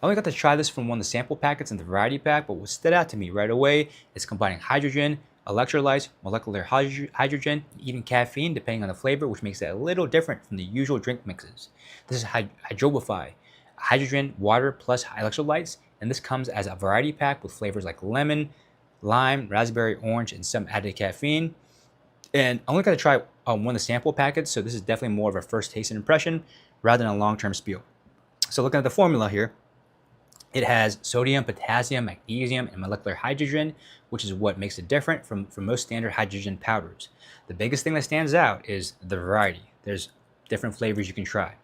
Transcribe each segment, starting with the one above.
only got to try this from one of the sample packets in the variety pack, but what stood out to me right away is combining hydrogen, electrolytes, molecular hydrogen, and even caffeine, depending on the flavor, which makes it a little different from the usual drink mixes. This is Hydrofy, hydrogen, water plus electrolytes, and this comes as a variety pack with flavors like lemon, lime, raspberry, orange, and some added caffeine. And I'm only going to try one of the sample packets, so this is definitely more of a first taste and impression rather than a long-term spiel. So looking at the formula here, it has sodium, potassium, magnesium, and molecular hydrogen, which is what makes it different from most standard hydrogen powders. The biggest thing that stands out is the variety. There's different flavors you can try.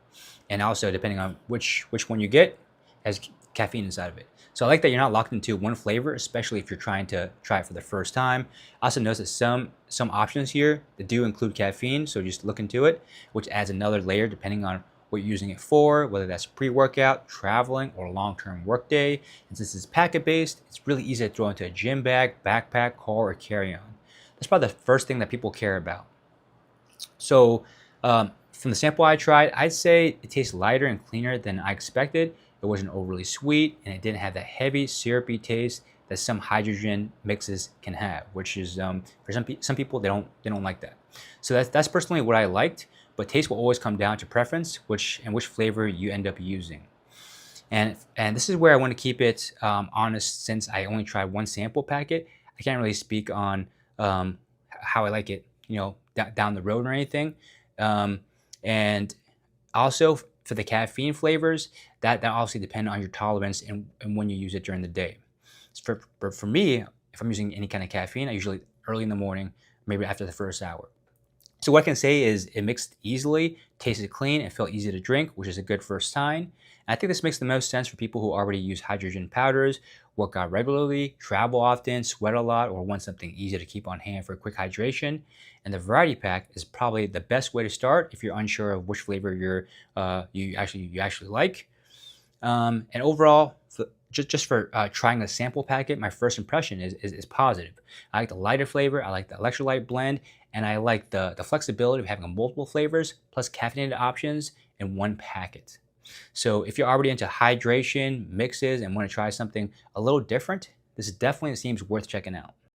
And also, depending on which one you get, has caffeine inside of it. So I like that you're not locked into one flavor, especially if you're trying to try it for the first time. I also notice that some options here that do include caffeine, so just look into it, which adds another layer depending on what you're using it for, whether that's pre-workout, traveling, or long-term workday. And since it's packet-based, it's really easy to throw into a gym bag, backpack, car, or carry-on. That's probably the first thing that people care about. So from the sample I tried, I'd say it tastes lighter and cleaner than I expected. It wasn't overly sweet, and it didn't have that heavy, syrupy taste that some hydrogen mixes can have, which is for some people they don't like that. So that's personally what I liked. But taste will always come down to preference, which flavor you end up using. And this is where I want to keep it honest, since I only tried one sample packet. I can't really speak on how I like it, down the road or anything. And also for the caffeine flavors, that obviously depend on your tolerance and when you use it during the day. So for me, if I'm using any kind of caffeine, I usually early in the morning, maybe after the first hour. So what I can say is it mixed easily, tasted clean, and felt easy to drink, which is a good first sign. And I think this makes the most sense for people who already use hydrogen powders, work out regularly, travel often, sweat a lot, or want something easy to keep on hand for a quick hydration. And the variety pack is probably the best way to start if you're unsure of which flavor you actually like. And overall, just for trying a sample packet, my first impression is positive. I like the lighter flavor, I like the electrolyte blend, and I like the flexibility of having multiple flavors plus caffeinated options in one packet. So if you're already into hydration, mixes, and want to try something a little different, this definitely seems worth checking out.